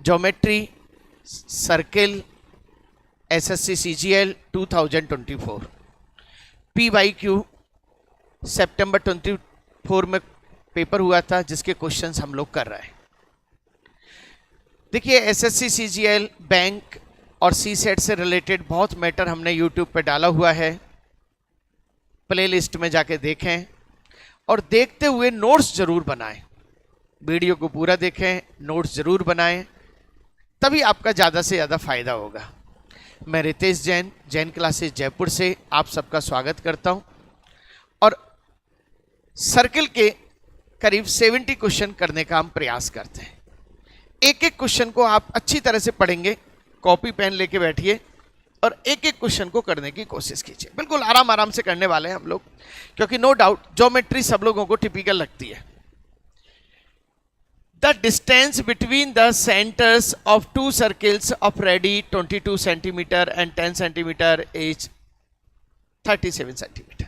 Geometry circle SSC CGL 2024 PYQ सितंबर 24 में paper हुआ था, जिसके क्वेश्चंस हम लोग कर रहे हैं। देखिए एसएससी सीजीएल बैंक और सीसेट से रिलेटेड बहुत मैटर हमने यूट्यूब पे डाला हुआ है, प्लेलिस्ट में जाके देखें और देखते हुए नोट्स जरूर बनाएं। वीडियो को पूरा देखें, नोट्स जरूर बनाएं, तभी आपका ज़्यादा से ज़्यादा फायदा होगा। मैं रितेश जैन, जैन क्लासेस जयपुर से आप सबका स्वागत करता हूं और सर्किल के करीब 70 क्वेश्चन करने का हम प्रयास करते हैं। एक एक क्वेश्चन को आप अच्छी तरह से पढ़ेंगे, कॉपी पेन लेके बैठिए और एक एक क्वेश्चन को करने की कोशिश कीजिए। बिल्कुल आराम आराम से करने वाले हैं हम लोग, क्योंकि नो डाउट ज्योमेट्री सब लोगों को टिपिकल लगती है। The distance between the centres of two circles of radii 22 centimetre and 10 centimetre is 37 centimetre.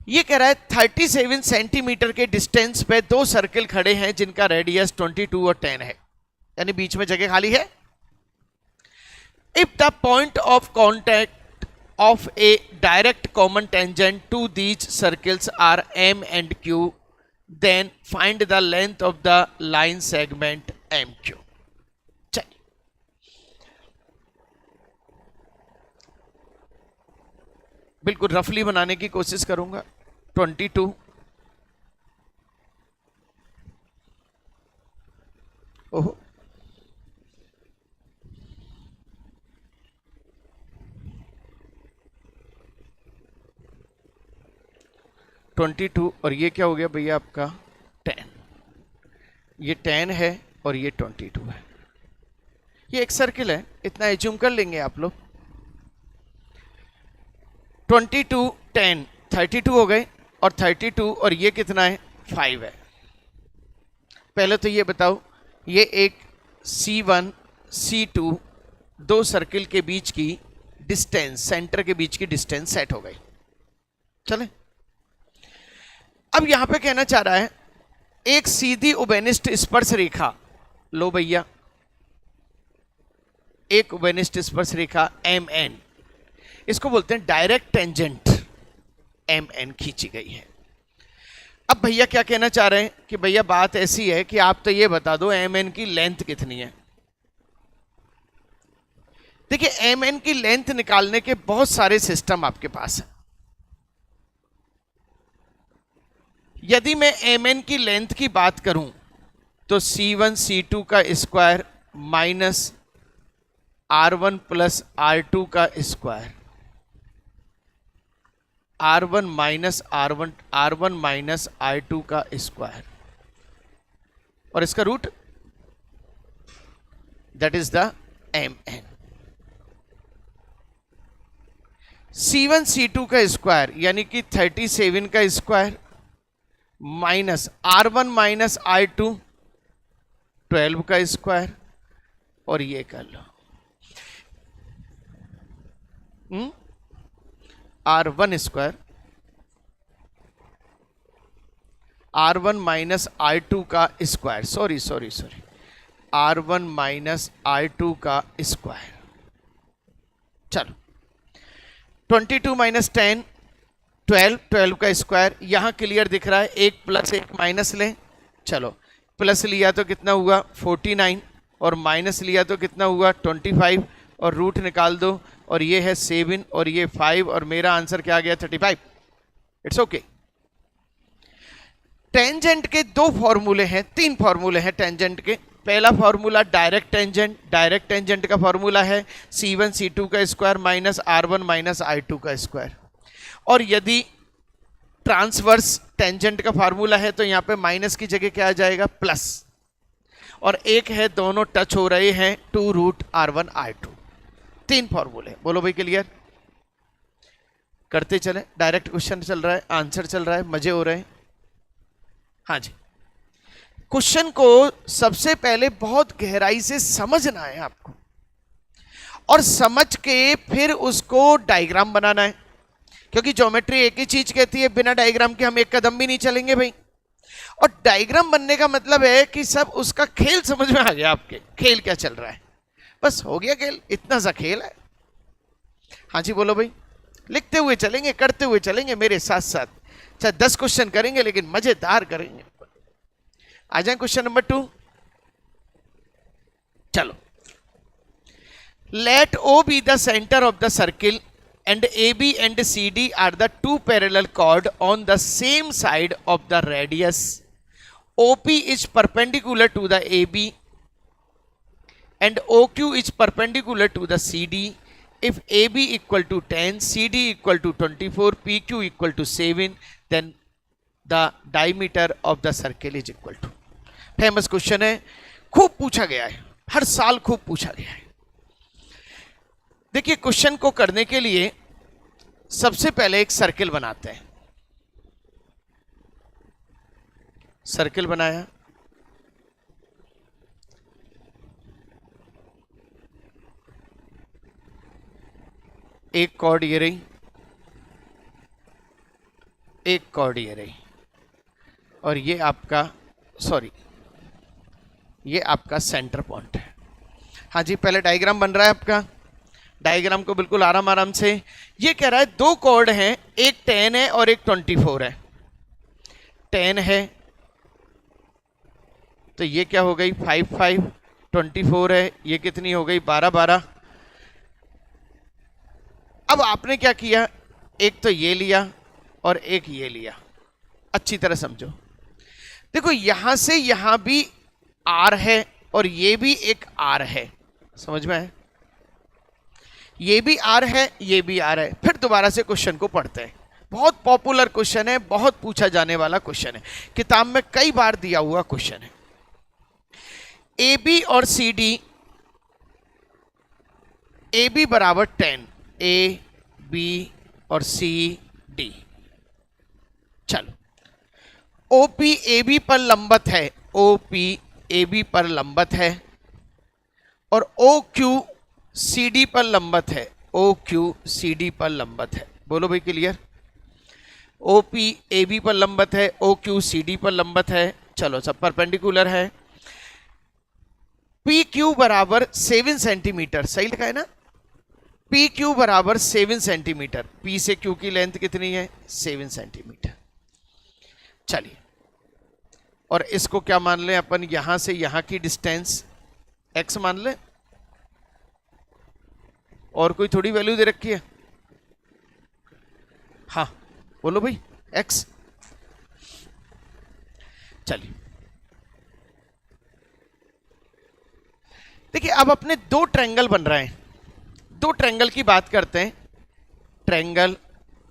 ये कह रहा है 37 सेंटीमीटर के डिस्टेंस पे दो सर्किल खड़े हैं जिनका रेडियस 22 और 10 है, यानी बीच में जगह खाली है। If the point of contact of a direct common tangent to these circles are M and Q, then find the length of the line segment M Q. चलिए बिल्कुल रफली बनाने की कोशिश करूंगा। 22 ओहो 22 और ये क्या हो गया भैया आपका 10। ये 10 है और ये 22 है। ये एक सर्किल है, इतना एज्यूम कर लेंगे आप लोग। 22 10 32 हो गए और 32 और ये कितना है 5 है। पहले तो ये बताओ, ये एक C1 C2 दो सर्किल के बीच की डिस्टेंस, सेंटर के बीच की डिस्टेंस सेट हो गई। चले अब यहां पे कहना चाह रहा है एक सीधी उभयनिष्ठ स्पर्श रेखा लो भैया, एक उभयनिष्ठ स्पर्श रेखा MN, इसको बोलते हैं डायरेक्ट टेंजेंट MN खींची गई है। अब भैया क्या कहना चाह रहे हैं कि भैया बात ऐसी है कि आप तो ये बता दो MN की लेंथ कितनी है। देखिए MN की लेंथ निकालने के बहुत सारे सिस्टम आपके पास है। यदि मैं MN की लेंथ की बात करूं तो C1 C2 का square minus R1 plus R2 का square, R1 minus R1 minus R2 का स्क्वायर और इसका root, that is the MN। C1 C2 का स्क्वायर यानी कि 37 का square minus R1 minus R2 12 का स्क्वायर और ये कर लो R1 square, R1 minus R2 का square, sorry R1 minus R2 का स्क्वायर। चलो 22 माइनस 10 12 का स्क्वायर, यहां क्लियर दिख रहा है, एक प्लस एक माइनस लें। चलो प्लस लिया तो कितना हुआ 49 और माइनस लिया तो कितना हुआ 25 और रूट निकाल दो और ये है 7 और ये 5 और मेरा आंसर क्या आ गया 35। It's okay. टेंजेंट के दो फॉर्मूले हैं, तीन फॉर्मूले हैं टेंजेंट के। पहला formula direct tangent, direct tangent का फॉर्मूला है C1 C2 का square minus R1 minus R2 का स्क्वायर। और यदि ट्रांसवर्स टेंजेंट का फार्मूला है तो यहां पे माइनस की जगह क्या आ जाएगा प्लस, और एक है दोनों टच हो रहे हैं 2 रूट R1 R2। तीन फॉर्मूले, बोलो भाई क्लियर? करते चले, डायरेक्ट क्वेश्चन चल रहा है, आंसर चल रहा है, मजे हो रहे हैं। हाँ जी, क्वेश्चन को सबसे पहले बहुत गहराई से समझना है आपको और समझ के फिर उसको डायग्राम बनाना है, क्योंकि ज्योमेट्री एक ही चीज कहती है, बिना डायग्राम के हम एक कदम भी नहीं चलेंगे भाई। और डायग्राम बनने का मतलब है कि सब उसका खेल समझ में आ गया, आपके खेल क्या चल रहा है, बस हो गया खेल, इतना सा खेल है। हाँ जी बोलो भाई, लिखते हुए चलेंगे, करते हुए चलेंगे मेरे साथ साथ। अच्छा 10 क्वेश्चन करेंगे लेकिन मजेदार करेंगे। आ जाए क्वेश्चन नंबर 2। चलो, late O be the center of the circle and AB and CD are the two parallel chord on the same side of the radius. OP is perpendicular to the AB and OQ is perpendicular to the CD. If AB equal to 10, CD equal to 24, PQ equal to 7, then the diameter of the circle is equal to। Famous question है, खूब पूछा गया है, हर साल खूब पूछा गया है। देखिए क्वेश्चन को करने के लिए सबसे पहले एक सर्किल बनाते हैं। सर्किल बनाया, एक कॉर्ड ये रही, एक कॉर्ड ये रही, और ये आपका ये आपका सेंटर पॉइंट है। हाँ जी, पहले डायग्राम बन रहा है आपका, डायग्राम को बिल्कुल आराम आराम से। ये कह रहा है दो कॉर्ड हैं, एक 10 है और एक 24 है। 10 है तो ये क्या हो गई 5 5, 24 है ये कितनी हो गई 12 12। अब आपने क्या किया, एक तो ये लिया और एक ये लिया, अच्छी तरह समझो। देखो यहां से यहां भी आर है और ये भी एक आर है, समझ में है, ये भी आर है ये भी आर है। फिर दोबारा से क्वेश्चन को पढ़ते हैं, बहुत पॉपुलर क्वेश्चन है, बहुत पूछा जाने वाला क्वेश्चन है, किताब में कई बार दिया हुआ क्वेश्चन है। ए बी और सी डी, ए बी बराबर 10, ए बी और सी डी। चलो ओपी ए बी पर लंबत है, ओपी ए बी पर लंबत है, और ओ क्यू सी डी पर लंबत है, ओ क्यू सी डी पर लंबत है। बोलो भाई clear, O P A B पर लंबत है, ओ क्यू सी डी पर लंबत है। चलो सब परपेंडिकुलर है। पी क्यू बराबर 7 सेंटीमीटर, सही लिखा है ना, पी क्यू बराबर 7 सेंटीमीटर, पी से क्यू की लेंथ कितनी है 7 सेंटीमीटर। चलिए, और इसको क्या मान लें अपन, यहां से यहां की डिस्टेंस x मान लें, और कोई थोड़ी वैल्यू दे रखी है। हाँ बोलो भाई x। चलिए देखिए, अब अपने दो ट्रायंगल बन रहे हैं, दो ट्रायंगल की बात करते हैं, ट्रायंगल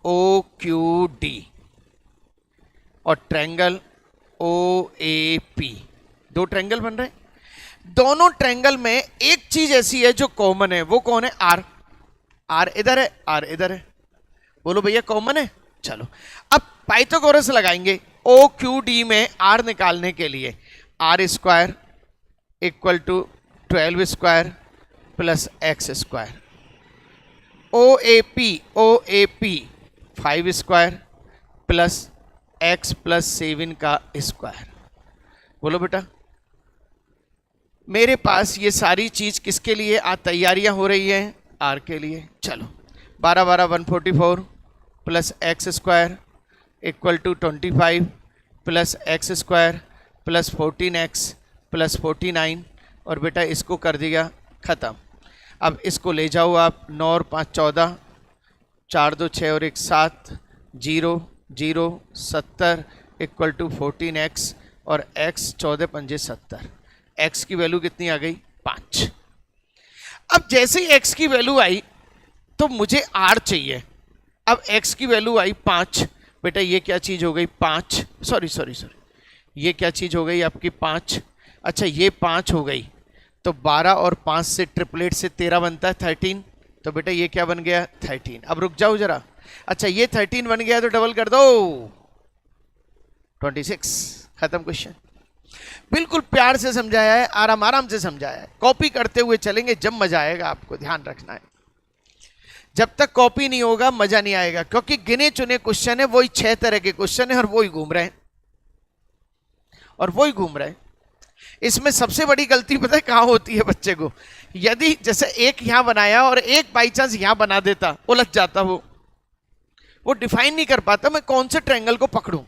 ओ क्यू डी और ट्रायंगल ओ ए पी, दो ट्रायंगल बन रहे हैं। दोनों ट्रायंगल में एक चीज ऐसी है जो कॉमन है, वो कौन है, आर। आर इधर है, आर इधर है, बोलो भैया कॉमन है। चलो अब पाइथागोरस लगाएंगे ओ क्यू डी में आर निकालने के लिए, R square equal to 12 square plus X square, O A P 5 square plus X plus 7 का स्क्वायर। बोलो बेटा, मेरे पास ये सारी चीज किसके लिए तैयारियां हो रही हैं, आर के लिए। चलो 12 12 144 plus X square equal to 25 plus X square plus 14x plus 49, और बेटा इसको कर दिया ख़त्म। अब इसको ले जाओ आप, 9 और 5 14, 4 2 6 और 1 7, 0 0 70 इक्वल टू 14x और x 14 पंजे 70, x की वैल्यू कितनी आ गई 5। अब जैसे ही x की वैल्यू आई तो मुझे r चाहिए। अब x की वैल्यू आई 5, बेटा ये क्या चीज़ हो गई 5, सॉरी ये क्या चीज़ हो गई आपकी 5। अच्छा ये 5 हो गई तो 12 और 5 से ट्रिपलेट से 13 बनता है 13, तो बेटा ये क्या बन गया 13। अब रुक जाओ जरा, अच्छा ये 13 बन गया तो डबल कर दो 26, खत्म क्वेश्चन। बिल्कुल प्यार से समझाया है, आराम आराम से समझाया है, कॉपी करते हुए चलेंगे जब मजा आएगा, आपको ध्यान रखना है। जब तक कॉपी नहीं होगा मजा नहीं आएगा, क्योंकि गिने चुने क्वेश्चन है, वही 6 तरह के क्वेश्चन है और वही घूम रहे हैं। और वही घूम रहा है। इसमें सबसे बड़ी गलती पता है कहां होती है बच्चे को? यदि जैसे एक यहां बनाया और एक बाई चांस यहां बना देता, उलझ जाता, वो डिफाइन नहीं कर पाता मैं कौन से ट्रायंगल को पकड़ूं।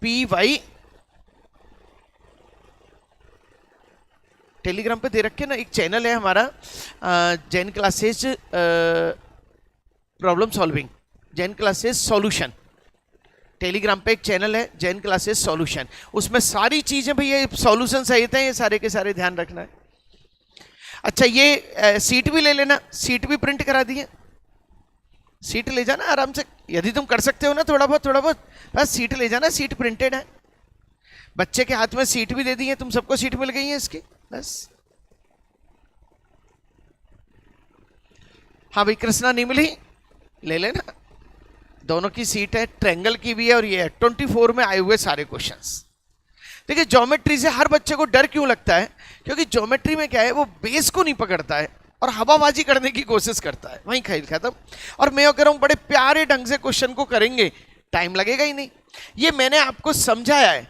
पी वाई टेलीग्राम पे दे रखे ना, एक चैनल है हमारा Jain classes problem solving, Jain classes solution. Telegram पे एक चैनल है जैन क्लासेस सॉल्यूशन, उसमें सारी चीजें भैया सॉल्यूशन सहित हैं, ये सारे के सारे ध्यान रखना है। अच्छा ये सीट भी ले लेना, सीट भी प्रिंट करा दिए, सीट ले जाना आराम से, यदि तुम कर सकते हो ना थोड़ा बहुत बस सीट ले जाना, सीट प्रिंटेड है। बच्चे के हाथ में सीट भी दे दी है, तुम सबको सीट मिल गई है इसकी बस। हाँ भाई कृष्णा नहीं मिली, ले लेना, दोनों की सीट है, ट्रायंगल की भी है और ये है। 24 में आए हुए सारे क्वेश्चंस। देखिए ज्योमेट्री से हर बच्चे को डर क्यों लगता है? क्योंकि ज्योमेट्री में क्या है, वो बेस को नहीं पकड़ता है और हवाबाजी करने की कोशिश करता है, वहीं खेल खत्म। और मैं कह रहा हूं बड़े प्यारे ढंग से क्वेश्चन को करेंगे, टाइम लगेगा ही नहीं। ये मैंने आपको समझाया है,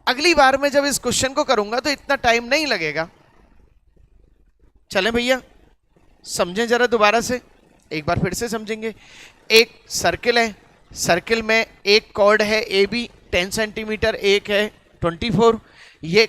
अगली बार में जब इस क्वेश्चन को करूंगा तो इतना टाइम नहीं लगेगा। चलें भैया समझें जरा दोबारा से, एक बार फिर से समझेंगे। एक सर्किल है, सर्किल में एक कॉर्ड है ए बी 10 सेंटीमीटर, एक है 24, ये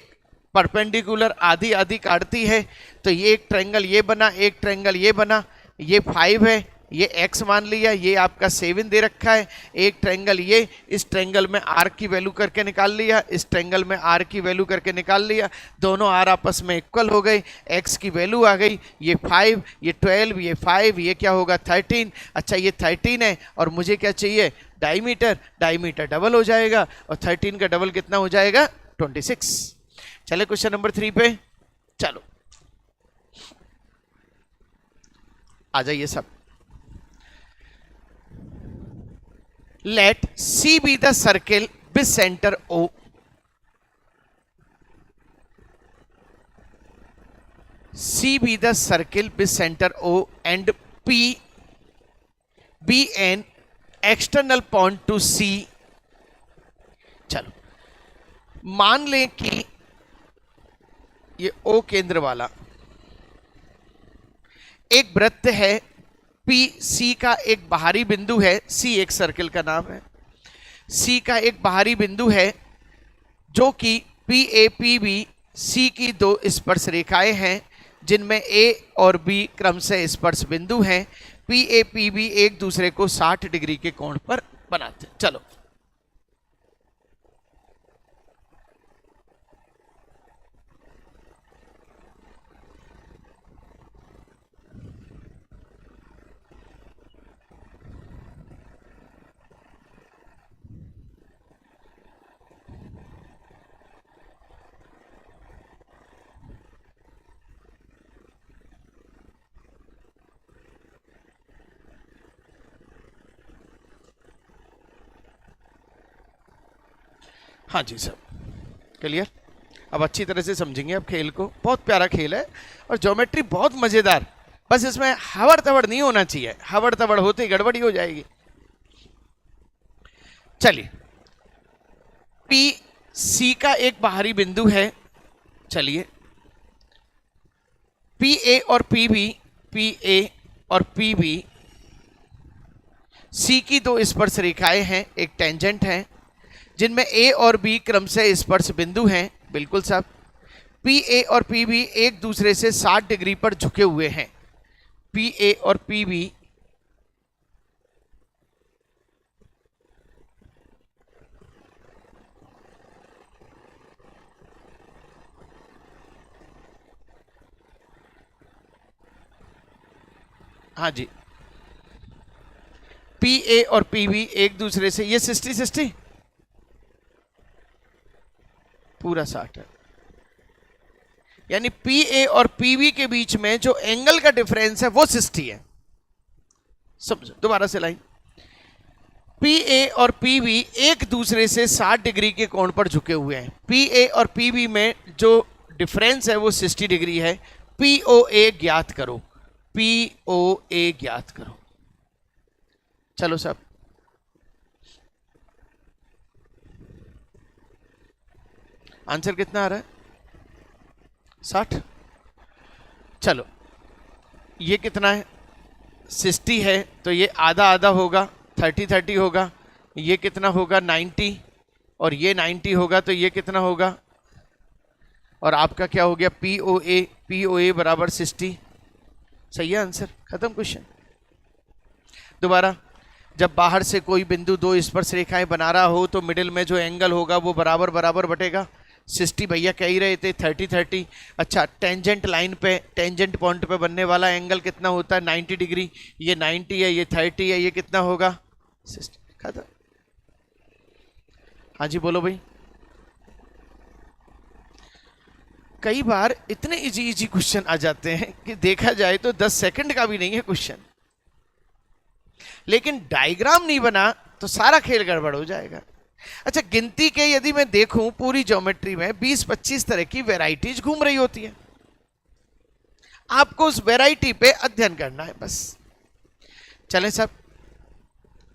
परपेंडिकुलर आधी आधी काटती है, तो ये एक ट्रायंगल ये बना, एक ट्रायंगल ये बना, ये 5 है, ये x मान लिया, ये आपका 7 दे रखा है, एक ट्रायंगल ये, इस ट्रायंगल में r की वैल्यू करके निकाल लिया, इस ट्रायंगल में r की वैल्यू करके निकाल लिया, दोनों r आपस में इक्वल हो गई, x की वैल्यू आ गई, ये 5, ये 12, ये 5, ये क्या होगा 13। अच्छा ये 13 है और मुझे क्या चाहिए डायमीटर, डायमीटर डबल हो जाएगा और 13 का डबल कितना हो जाएगा 26। चले क्वेश्चन नंबर 3 पे, चलो आ जाइए सब। Let C be the circle with center O. C be the circle with center O and P be an external point to C. चलो मान लें कि ये O केंद्र वाला एक वृत्त है, पी सी का एक बाहरी बिंदु है, सी एक सर्किल का नाम है, सी का एक बाहरी बिंदु है जो कि P A P B C की दो स्पर्श रेखाएं हैं जिनमें ए और बी क्रम से स्पर्श बिंदु हैं। पी ए पी बी एक दूसरे को 60 डिग्री के कोण पर बनाते हैं। चलो हाँ जी सर क्लियर, अब अच्छी तरह से समझेंगे अब खेल को। बहुत प्यारा खेल है और ज्योमेट्री बहुत मजेदार, बस इसमें हवड़ तवड़ नहीं होना चाहिए, हवड़ तवड़ होते ही गड़बड़ी हो जाएगी। चलिए पी सी का एक बाहरी बिंदु है, चलिए पी ए और पी बी, पी ए और पी बी सी की दो स्पर्श रेखाएं हैं, एक टेंजेंट है जिनमें ए और बी क्रम से स्पर्श बिंदु हैं। बिल्कुल साहब, पी ए और पी बी एक दूसरे से 60 डिग्री पर झुके हुए हैं। पी ए और पी बी हाँ जी, पी ए और पी बी एक दूसरे से, ये 60 पूरा 60 है, यानी पी ए और पी बी के बीच में जो एंगल का डिफरेंस है वो 60 है। समझो दोबारा से लाइन, पी ए और पी बी एक दूसरे से 60 डिग्री के कोण पर झुके हुए हैं। पी ए और पी बी में जो डिफरेंस है वो 60 डिग्री है। पी ओ ए ज्ञात करो, पी ओ ए ज्ञात करो। चलो साहब आंसर कितना आ रहा है? 60। चलो ये कितना है? 60 है तो ये आधा आधा होगा, 30-30 होगा। ये कितना होगा? 90। और ये 90 होगा तो ये कितना होगा? और आपका क्या हो गया? POA बराबर 60। सही है आंसर, खत्म क्वेश्चन। दोबारा, जब बाहर से कोई बिंदु दो स्पर्श रेखाएं बना रहा हो तो मिडिल में जो एंगल होगा वो बराबर बराबर बटेगा। 60 भैया कह ही रहे थे, 30-30। अच्छा, टेंजेंट लाइन पे, टेंजेंट पॉइंट पे बनने वाला एंगल कितना होता है? 90 डिग्री। ये 90 है, ये 30 है, ये कितना होगा? 60। खत्म। हाँ जी बोलो भाई। कई बार इतने इजी इजी क्वेश्चन आ जाते हैं कि देखा जाए तो 10 सेकंड का भी नहीं है क्वेश्चन, लेकिन डायग्राम नहीं बना तो सारा खेल गड़बड़ हो जाएगा। अच्छा, गिनती के यदि मैं देखूं पूरी ज्योमेट्री में 20-25 तरह की वैरायटीज घूम रही होती है। आपको उस वैरायटी पे अध्ययन करना है बस। चलें सब,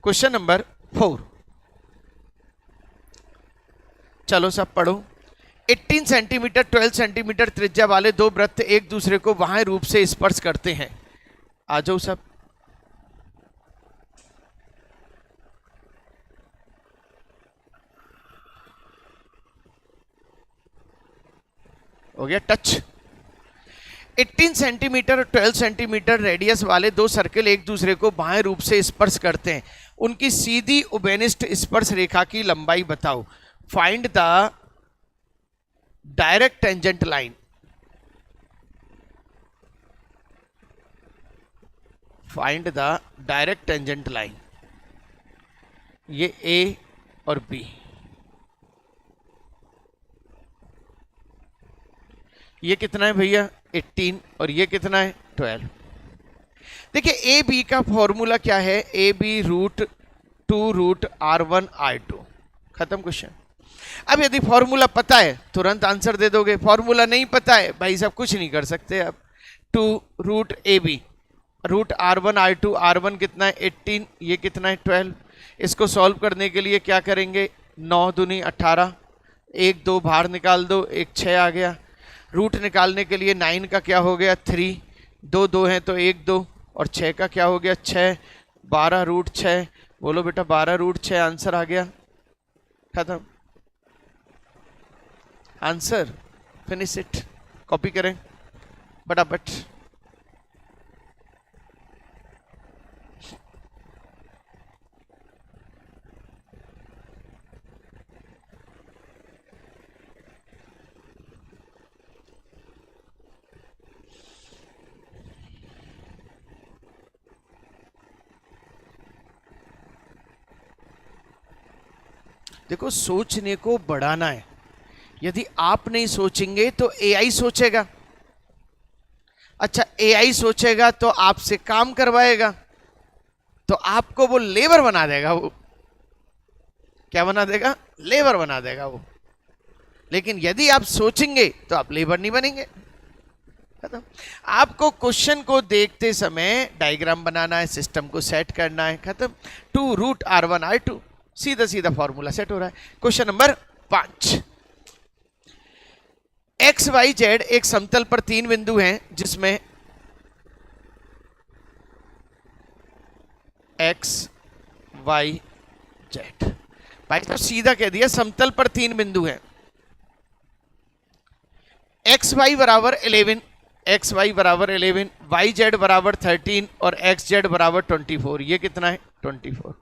क्वेश्चन नंबर 4। चलो सब पढ़ो। 18 सेंटीमीटर 12 सेंटीमीटर त्रिज्या वाले दो वृत्त एक दूसरे को बाह्य रूप से स्पर्श करते हैं। आ जाओ सब। हो गया टच। 18 सेंटीमीटर और 12 सेंटीमीटर रेडियस वाले दो सर्कल एक दूसरे को बाह्य रूप से स्पर्श करते हैं। उनकी सीधी उभयनिष्ठ स्पर्श रेखा की लंबाई बताओ। Find the direct tangent line. Find the direct tangent line. ये ए और बी। ये कितना है भैया? 18। और ये कितना है? 12। देखिए ए बी का फॉर्मूला क्या है? A B √2√R1R2। खत्म क्वेश्चन। अब यदि फॉर्मूला पता है तुरंत आंसर दे दोगे, फॉर्मूला नहीं पता है भाई साहब कुछ नहीं कर सकते। अब 2√AB √R1R2। R1 कितना है? 18। ये कितना है? 12। इसको सॉल्व करने के लिए क्या करेंगे? 9 दूनी 18, 1 2 बाहर निकाल दो, 1 6 आ गया। रूट निकालने के लिए 9 का क्या हो गया? 3, 2 2 हैं तो 1 2, और 6 का क्या हो गया? 6, 12√6। बोलो बेटा 12√6 आंसर आ गया। खत्म आंसर। Finish it. कॉपी करें फटाफट। देखो सोचने को बढ़ाना है। यदि आप नहीं सोचेंगे तो एआई सोचेगा। अच्छा, एआई सोचेगा तो आपसे काम करवाएगा, तो आपको वो लेबर बना देगा। वो क्या बना देगा? लेबर बना देगा वो। लेकिन यदि आप सोचेंगे तो आप लेबर नहीं बनेंगे। खत्म। आपको क्वेश्चन को देखते समय डायग्राम बनाना है, सिस्टम को सेट करना है। खत्म। 2√R1R2। सीधा सीधा फॉर्मूला सेट हो रहा है। Question number 5। XYZ एक समतल पर 3 बिंदु हैं जिसमें XYZ, भाई तो सीधा कह दिया, समतल पर 3 बिंदु हैं। XY बराबर 11, XY बराबर 11, YZ बराबर 13 और XZ बराबर 24। ये कितना है? 24।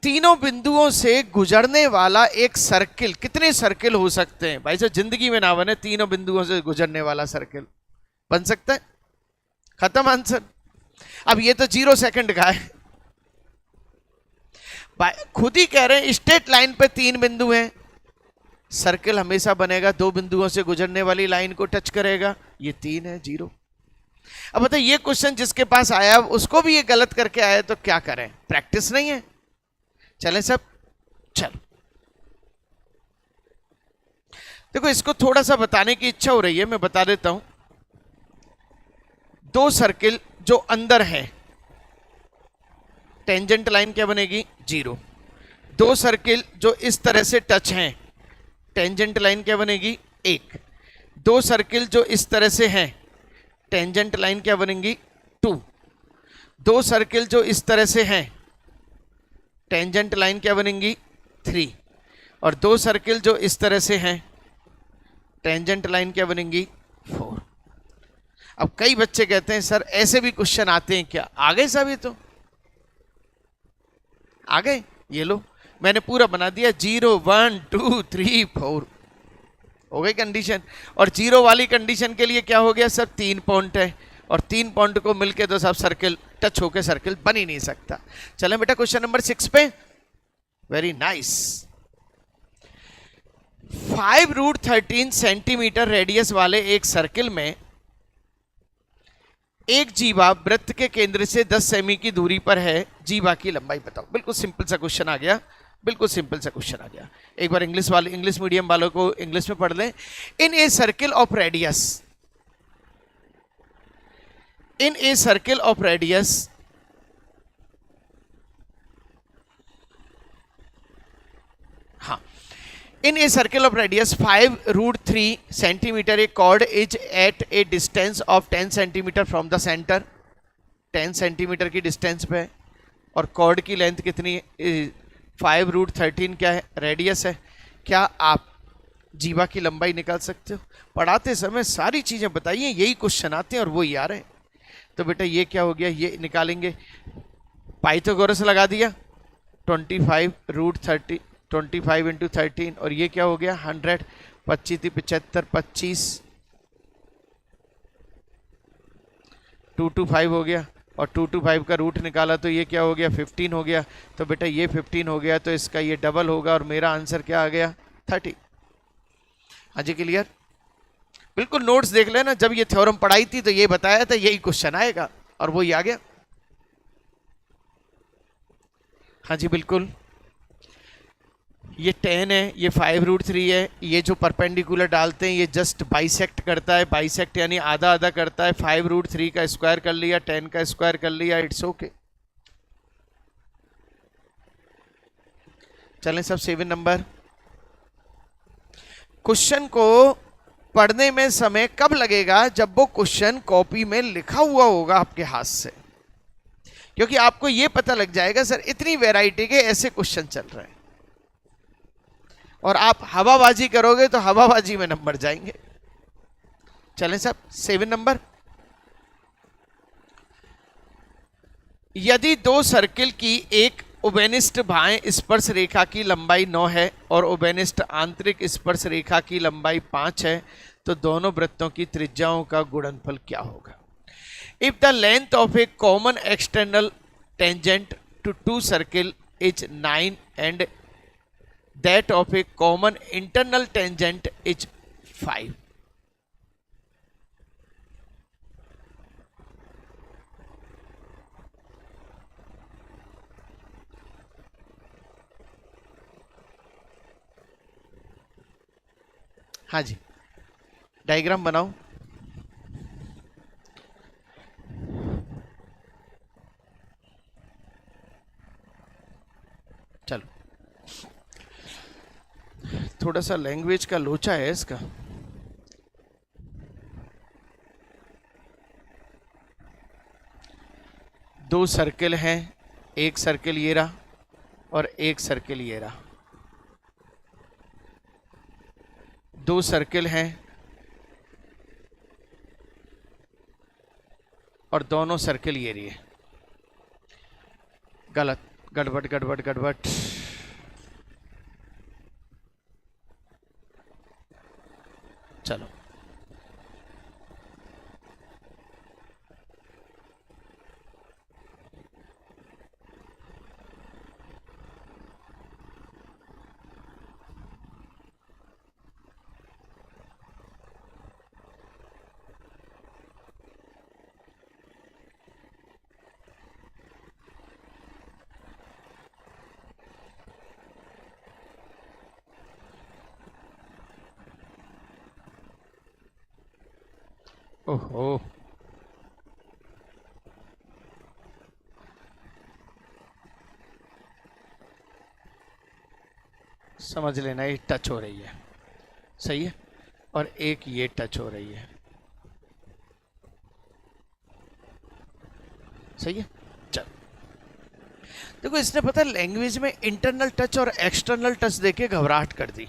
तीनों बिंदुओं से गुजरने वाला एक सर्किल। कितने सर्किल हो सकते हैं भाई साहब? जिंदगी में ना बने तीनों बिंदुओं से गुजरने वाला सर्किल बन सकता है। खत्म आंसर। अब ये तो 0 सेकंड का है, खुद ही कह रहे हैं स्ट्रेट लाइन पे 3 बिंदु हैं, सर्किल हमेशा बनेगा 2 बिंदुओं से गुजरने वाली लाइन को टच करेगा। ये 3 है, 0। अब बताइए ये क्वेश्चन जिसके पास आया उसको भी ये गलत करके आया तो क्या करें? प्रैक्टिस नहीं है। चलें सब, चलो देखो इसको थोड़ा सा बताने की इच्छा हो रही है, मैं बता देता हूं। 2 सर्किल जो अंदर है, टेंजेंट लाइन क्या बनेगी? 0। 2 सर्किल जो इस तरह से टच हैं, टेंजेंट लाइन क्या बनेगी, एक। दो सर्किल जो इस तरह से हैं, टेंजेंट लाइन क्या बनेगी, टू। दो सर्किल जो इस तरह से हैं, टेंजेंट लाइन क्या बनेंगी, थ्री। और दो सर्किल जो इस तरह से हैं, टेंजेंट लाइन क्या बनेंगी, फोर। अब कई बच्चे कहते हैं सर ऐसे भी क्वेश्चन आते हैं क्या, आ गए साहब, ये तो आ गए। ये लो मैंने पूरा बना दिया, 0 1 2 3 4 हो गई कंडीशन। और जीरो वाली कंडीशन के लिए क्या हो गया सर, 3 पॉइंट है, और 3 पॉइंट को मिलके तो सब सर्किल टच होके सर्किल बन ही नहीं सकता। चलें बेटा क्वेश्चन नंबर 6 पे। Very nice. 5√13 सेंटीमीटर रेडियस वाले एक सर्किल में एक जीवा वृत्त के केंद्र से 10 सेमी की दूरी पर है, जीवा की लंबाई बताओ। बिल्कुल सिंपल सा क्वेश्चन आ गया, बिल्कुल सिंपल सा क्वेश्चन आ गया। एक बार इंग्लिश मीडियम वालों को इंग्लिश में पढ़ लें। In a circle of radius, in a circle of radius हाँ, in a circle of radius 5√3 centimetre a chord is at a distance of 10 centimetre from the centre. 10 centimetre की distance पे है, और कॉर्ड की length कितनी है, 5√13 क्या है, रेडियस है। क्या आप जीवा की लंबाई निकाल सकते हो? पढ़ाते समय सारी चीजें बताइए, यही क्वेश्चन आते हैं और वो ही आ रहे हैं। तो बेटा ये क्या हो गया, ये निकालेंगे, पाइथागोरस लगा दिया, 25√30 25 इंटू 13, और ये क्या हो गया 100, 25 75 25 225 हो गया, और 225 का रूट निकाला तो ये क्या हो गया 15 हो गया। तो बेटा ये 15 हो गया तो इसका ये डबल होगा, और मेरा आंसर क्या आ गया 30। हाँ जी क्लियर। बिल्कुल नोट्स देख लेना, जब ये थ्योरम पढ़ाई थी तो ये बताया था यही क्वेश्चन आएगा, और वो ही आ गया। हाँ जी बिल्कुल। ये 10 है, ये 5√3 है, ये जो परपेंडिकुलर डालते हैं ये जस्ट बाइसेक्ट करता है, बाइसेक्ट यानी आधा आधा करता है। 5√3 का स्क्वायर कर लिया, 10 का स्क्वायर कर लिया, इट्स ओके। चलें सब 7 नंबर। क्वेश्चन को पढ़ने में समय कब लगेगा, जब वो क्वेश्चन कॉपी में लिखा हुआ होगा आपके हाथ से, क्योंकि आपको ये पता लग जाएगा सर इतनी वैरायटी के ऐसे क्वेश्चन चल रहे हैं, और आप हवाबाजी करोगे तो हवाबाजी में नंबर जाएंगे। चलें साहब 7 नंबर। यदि दो सर्किल की एक उभयनिष्ठ बाएं स्पर्श रेखा की लंबाई 9 है और उभयनिष्ठ आंतरिक स्पर्श रेखा की लंबाई 5 है, तो दोनों वृत्तों की त्रिज्याओं का गुणनफल क्या होगा? If the length of a common external tangent to two circle is 9 and that of a common internal tangent is 5. हाँ जी डायग्राम बनाओ। चलो थोड़ा सा लैंग्वेज का लोचा है इसका। दो सर्किल हैं, एक सर्किल ये रहा और एक सर्किल ये रहा। दो सर्किल हैं और दोनों सर्किल ये रही है। गलत, गड़बड़ गड़बड़ गड़बड़। चलो ओहो समझ लेना ये टच हो रही है। सही है, और एक ये टच हो रही है, सही है। चल देखो, इसने पता लैंग्वेज में इंटरनल टच और एक्सटर्नल टच देके घबराहट कर दी।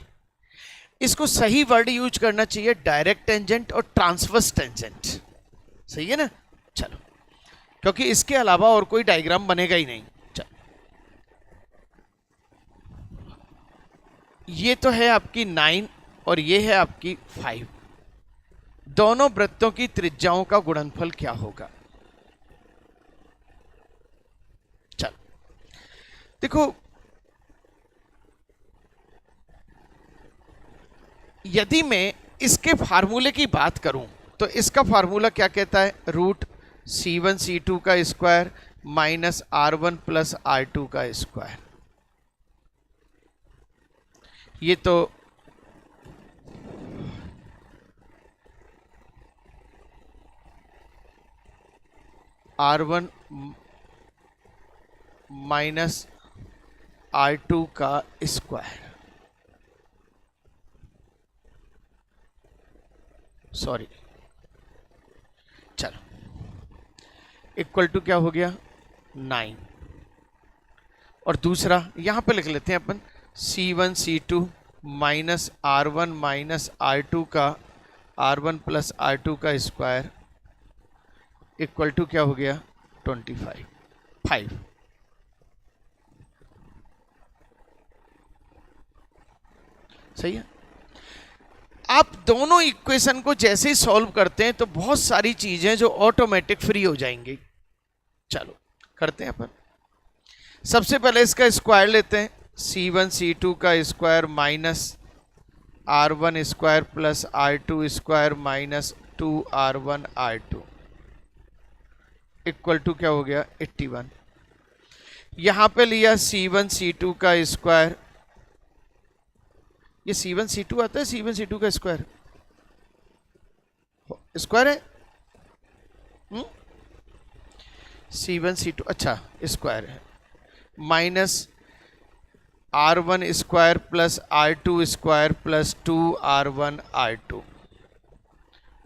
इसको सही वर्ड यूज करना चाहिए, डायरेक्ट टेंजेंट और ट्रांसवर्स टेंजेंट, सही है ना। चलो, क्योंकि इसके अलावा और कोई डायग्राम बनेगा ही नहीं। चलो, ये तो है आपकी 9 और ये है आपकी 5। दोनों वृत्तों की त्रिज्याओं का गुणनफल क्या होगा। चल देखो, यदि मैं इसके फार्मूले की बात करूं तो इसका फार्मूला क्या कहता है, √C1C2 का square minus R1 plus R2 का स्क्वायर। ये तो R1 माइनस R2 का स्क्वायर, सॉरी, चलो, इक्वल टू क्या हो गया 9। और दूसरा यहां पे लिख लेते हैं अपन, C1C2 minus R1 minus R2 का R1 प्लस R2 का स्क्वायर इक्वल टू क्या हो गया 5। सही है। आप दोनों इक्वेशन को जैसे ही सॉल्व करते हैं तो बहुत सारी चीजें जो ऑटोमेटिक फ्री हो जाएंगी। चलो करते हैं अपन। सबसे पहले इसका स्क्वायर लेते हैं, C1C2 का square minus R1 square plus R2 square minus 2R1 R2 equal to क्या हो गया 81। यहां पे लिया C1C2 का स्क्वायर, ये C1C2 आता है, C1C2 का स्क्वायर स्क्वायर है, C1C2 अच्छा स्क्वायर है, minus R1 square plus R2 square plus 2R1 R2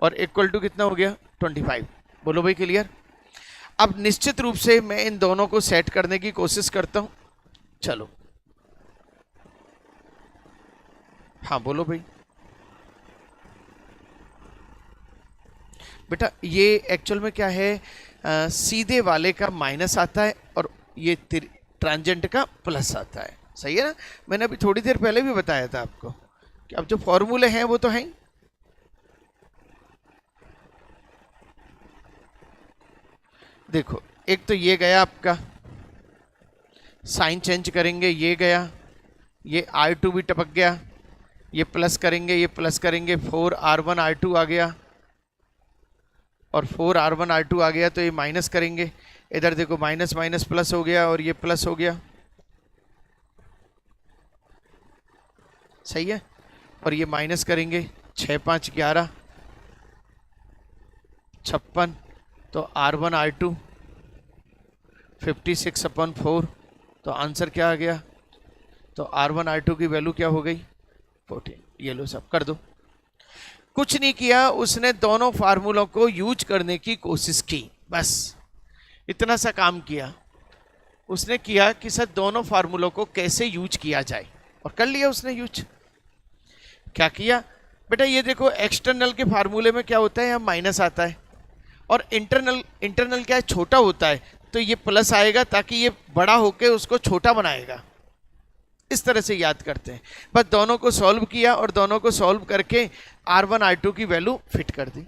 और इक्वल टू कितना हो गया 25। बोलो भाई क्लियर। अब निश्चित रूप से मैं इन दोनों को सेट करने की कोशिश करता हूं। चलो हाँ बोलो भाई। बेटा ये एक्चुअल में क्या है, सीधे वाले का माइनस आता है और ये ट्रांजेंट का प्लस आता है, सही है ना। मैंने अभी थोड़ी देर पहले भी बताया था आपको कि अब जो फॉर्मूले हैं वो तो हैं। देखो एक तो ये गया आपका, साइन चेंज करेंगे ये गया, ये R2 भी टपक गया, ये प्लस करेंगे ये प्लस करेंगे, 4R1 R2 आ गया और 4R1 R2 आ गया तो ये माइनस करेंगे, इधर देखो माइनस माइनस प्लस हो गया और ये प्लस हो गया, सही है। और ये माइनस करेंगे 6 5 11 56, तो R1 R2 56/4, तो आंसर क्या आ गया, तो R1 R2 की वैल्यू क्या हो गई 14। ये लो सब कर दो। कुछ नहीं किया उसने, दोनों फार्मूलों को यूज करने की कोशिश की, बस इतना सा काम किया उसने, किया कि सर दोनों फार्मूलों को कैसे यूज किया जाए और कर लिया उसने यूज। क्या किया बेटा, ये देखो एक्सटर्नल के फार्मूले में क्या होता है, यहाँ माइनस आता है और इंटरनल क्या है, छोटा होता है, तो ये प्लस आएगा ताकि ये बड़ा होके उसको छोटा बनाएगा। इस तरह से याद करते हैं। बस दोनों को सॉल्व किया और दोनों को सॉल्व करके R1 R2 की वैल्यू फिट कर दी।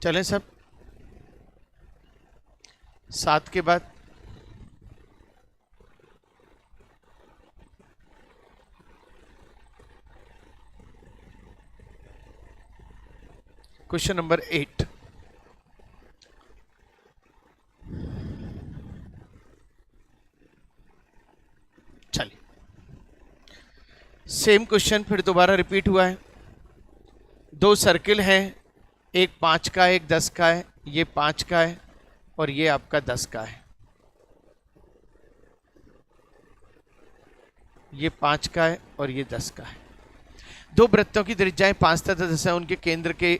चलें सब 7 के बाद क्वेश्चन नंबर 8। चलिए सेम क्वेश्चन फिर दोबारा रिपीट हुआ है। दो सर्किल हैं, एक 5 का है, एक 10 का है। ये 5 का है और ये आपका 10 का है। ये 5 का है और ये 10 का है। दो वृत्तों की त्रिज्याएं 5 तथा 10 है, उनके केंद्र के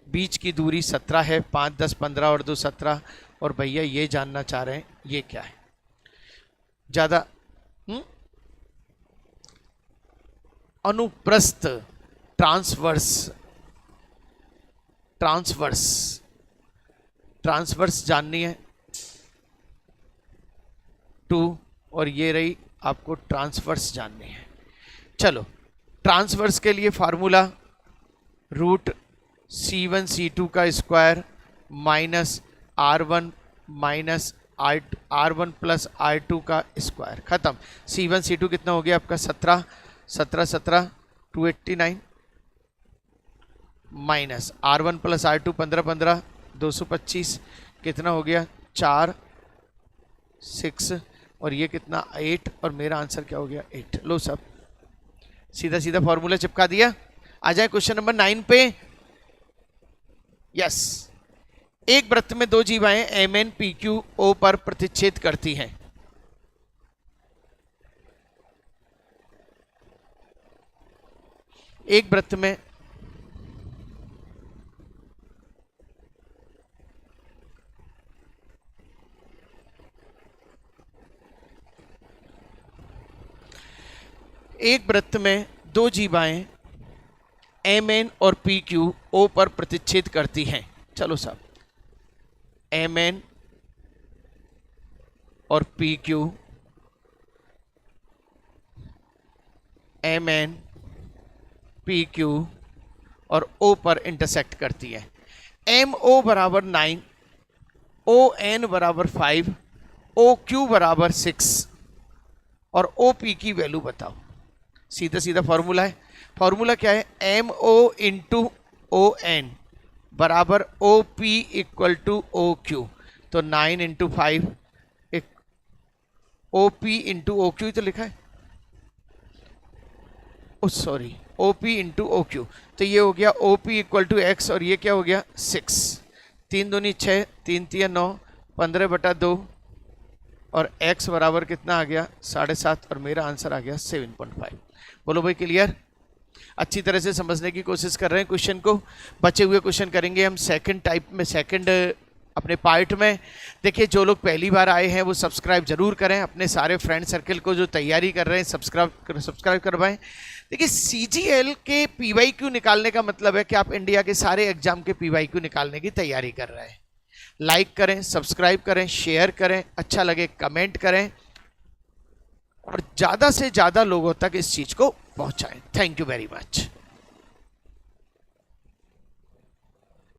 बीच की दूरी 17 है। 5 10 15 और 2 17। और भैया ये जानना चाह रहे हैं ये क्या है। ज्यादा अनुप्रस्थ, ट्रांसवर्स, ट्रांसवर्स, ट्रांसवर्स जाननी है 2, और ये रही आपको ट्रांसवर्स जाननी है। चलो, ट्रांसवर्स के लिए फार्मूला √C1 C2 का square minus R1 minus R1 plus R2 का स्क्वायर। खत्म। C1 C2 कितना हो गया आपका 17 17 17 289 माइनस R1 प्लस R2 15 15 225 कितना हो गया 4 6 और ये कितना 8 और मेरा आंसर क्या हो गया 8। लो सब सीधा सीधा फॉर्मूला चिपका दिया। आ जाए क्वेश्चन नंबर 9 पे। यस, एक वृत्त में दो जीवाएं MN PQ O पर प्रतिच्छेद करती हैं। एक वृत्त में दो जीवाएं MN और PQ O पर प्रतिच्छेद करती हैं। चलो साहब, MN और PQ, MN PQ और O पर इंटरसेक्ट करती है। MO बराबर 9, ON बराबर 5, OQ बराबर 6 और OP की वैल्यू बताओ। सीधा सीधा फॉर्मूला है। फॉर्मूला क्या है? MO इंटू ON बराबर OP इक्वल टू OQ। तो 9 इंटू 5 एक OP इंटू OQ तो लिखा है, सॉरी OP इंटू OQ। तो ये हो गया OP इक्वल टू X और ये क्या हो गया 6। 3 दूनी 6, 3 3 9, 15/2 और X बराबर कितना आ गया 7.5 और मेरा आंसर आ गया 7.5। बोलो भाई क्लियर? अच्छी तरह से समझने की कोशिश कर रहे हैं क्वेश्चन को। बचे हुए क्वेश्चन करेंगे हम सेकंड टाइप में, सेकंड अपने पार्ट में। देखिए, जो लोग पहली बार आए हैं वो सब्सक्राइब जरूर करें। अपने सारे फ्रेंड सर्कल को जो तैयारी कर रहे हैं सब्सक्राइब करवाएं। देखिए, CGL के PYQ निकालने का मतलब है कि आप इंडिया के सारे एग्जाम के PYQ निकालने की तैयारी कर रहे हैं। लाइक करें, सब्सक्राइब करें, शेयर करें, अच्छा लगे कमेंट करें और ज़्यादा से ज़्यादा लोगों तक इस चीज़ को पहुंचाएं। Thank you very much.